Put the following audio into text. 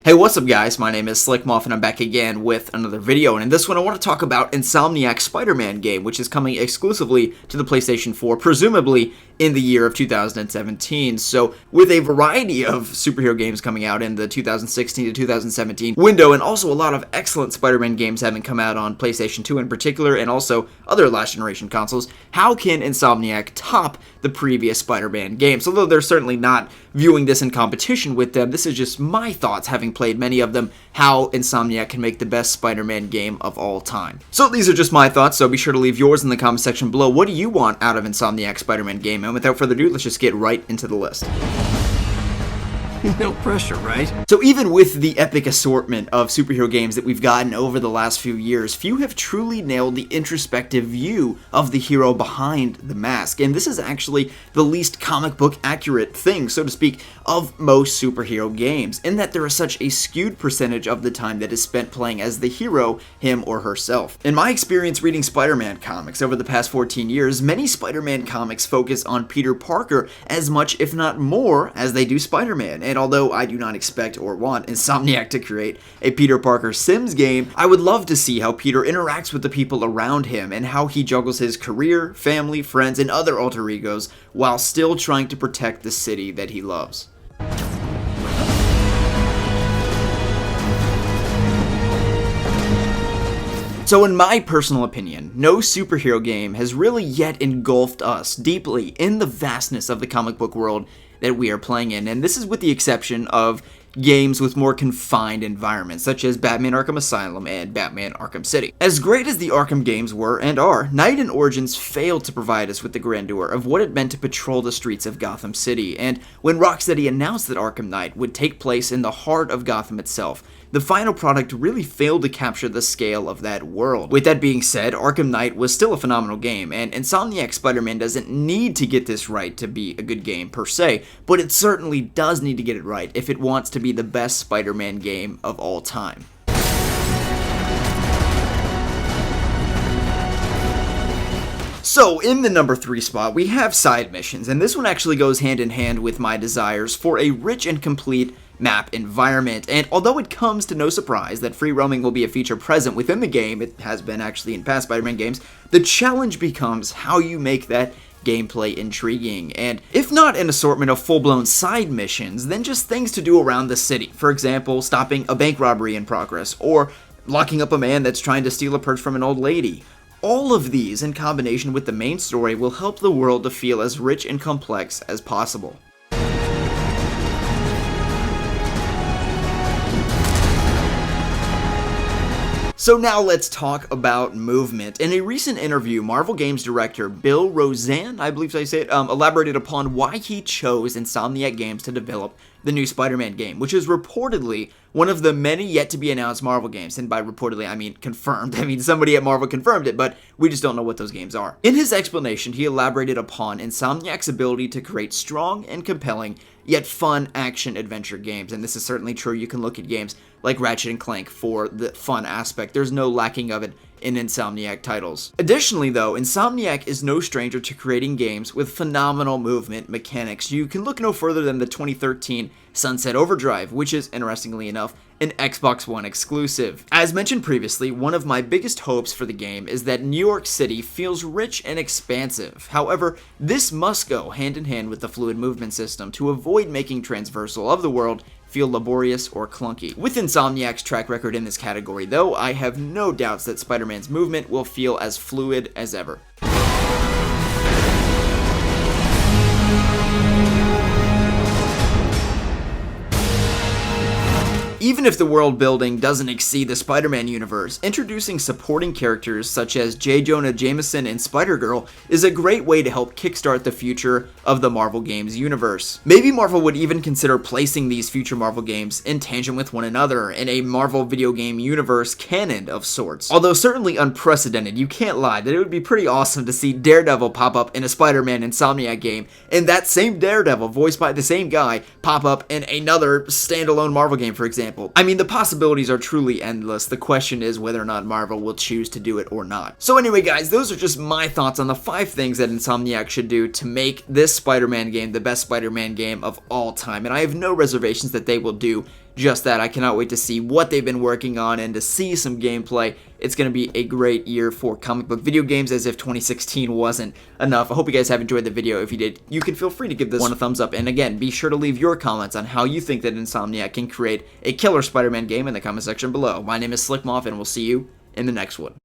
Hey, what's up guys? My name is Slcmof and I'm back again with another video, and in this one I want to talk about Insomniac's Spider-Man game, which is coming exclusively to the PlayStation 4, presumably in the year of 2017. So with a variety of superhero games coming out in the 2016 to 2017 window, and also a lot of excellent Spider-Man games having come out on PlayStation 2 in particular, and also other last generation consoles, how can Insomniac top the previous Spider-Man games? Although they're certainly not viewing this in competition with them, this is just my thoughts, having played many of them, how Insomniac can make the best Spider-Man game of all time. So these are just my thoughts, so be sure to leave yours in the comment section below. What do you want out of Insomniac's Spider-Man game? And without further ado, let's just get right into the list. No pressure, right? So even with the epic assortment of superhero games that we've gotten over the last few years, few have truly nailed the introspective view of the hero behind the mask. And this is actually the least comic book accurate thing, so to speak, of most superhero games, in that there is such a skewed percentage of the time that is spent playing as the hero, him or herself. In my experience reading Spider-Man comics over the past 14 years, many Spider-Man comics focus on Peter Parker as much, if not more, as they do Spider-Man. And although I do not expect or want Insomniac to create a Peter Parker Sims game, I would love to see how Peter interacts with the people around him and how he juggles his career, family, friends, and other alter egos while still trying to protect the city that he loves. So in my personal opinion, no superhero game has really yet engulfed us deeply in the vastness of the comic book world that we are playing in, and this is with the exception of games with more confined environments, such as Batman Arkham Asylum and Batman Arkham City. As great as the Arkham games were and are, Knight and Origins failed to provide us with the grandeur of what it meant to patrol the streets of Gotham City, and when Rocksteady announced that Arkham Knight would take place in the heart of Gotham itself, the final product really failed to capture the scale of that world. With that being said, Arkham Knight was still a phenomenal game, and Insomniac Spider-Man doesn't need to get this right to be a good game per se, but it certainly does need to get it right if it wants to be the best Spider-Man game of all time. So, in the number 3 spot, we have side missions, and this one actually goes hand in hand with my desires for a rich and complete map environment. And although it comes to no surprise that free roaming will be a feature present within the game, it has been actually in past Spider-Man games, the challenge becomes how you make that gameplay intriguing, and if not an assortment of full-blown side missions, then just things to do around the city. For example, stopping a bank robbery in progress, or locking up a man that's trying to steal a purse from an old lady. All of these, in combination with the main story, will help the world to feel as rich and complex as possible. So now let's talk about movement. In a recent interview, Marvel Games director Bill Roseanne, I believe I say it, elaborated upon why he chose Insomniac Games to develop the new Spider-Man game, which is reportedly one of the many yet to be announced Marvel games. And by reportedly, I mean confirmed. I mean, somebody at Marvel confirmed it, but we just don't know what those games are. In his explanation, he elaborated upon Insomniac's ability to create strong and compelling yet fun action-adventure games, and this is certainly true. You can look at games like Ratchet & Clank for the fun aspect. There's no lacking of it in Insomniac titles. Additionally though, Insomniac is no stranger to creating games with phenomenal movement mechanics. You can look no further than the 2013 Sunset Overdrive, which is, interestingly enough, an Xbox One exclusive. As mentioned previously, one of my biggest hopes for the game is that New York City feels rich and expansive. However, this must go hand in hand with the fluid movement system to avoid making transversal of the world feel laborious or clunky. With Insomniac's track record in this category though, I have no doubts that Spider-Man's movement will feel as fluid as ever. Even if the world building doesn't exceed the Spider-Man universe, introducing supporting characters such as J. Jonah Jameson and Spider-Girl is a great way to help kickstart the future of the Marvel Games universe. Maybe Marvel would even consider placing these future Marvel games in tangent with one another in a Marvel video game universe canon of sorts. Although certainly unprecedented, you can't lie that it would be pretty awesome to see Daredevil pop up in a Spider-Man Insomniac game, and that same Daredevil, voiced by the same guy, pop up in another standalone Marvel game, for example. I mean, the possibilities are truly endless. The question is whether or not Marvel will choose to do it or not. So anyway, guys, those are just my thoughts on the 5 things that Insomniac should do to make this Spider-Man game the best Spider-Man game of all time. And I have no reservations that they will do just that. I cannot wait to see what they've been working on and to see some gameplay. It's going to be a great year for comic book video games, as if 2016 wasn't enough. I hope you guys have enjoyed the video. If you did, you can feel free to give this one a thumbs up. And again, be sure to leave your comments on how you think that Insomniac can create a killer Spider-Man game in the comment section below. My name is Slcmof, and we'll see you in the next one.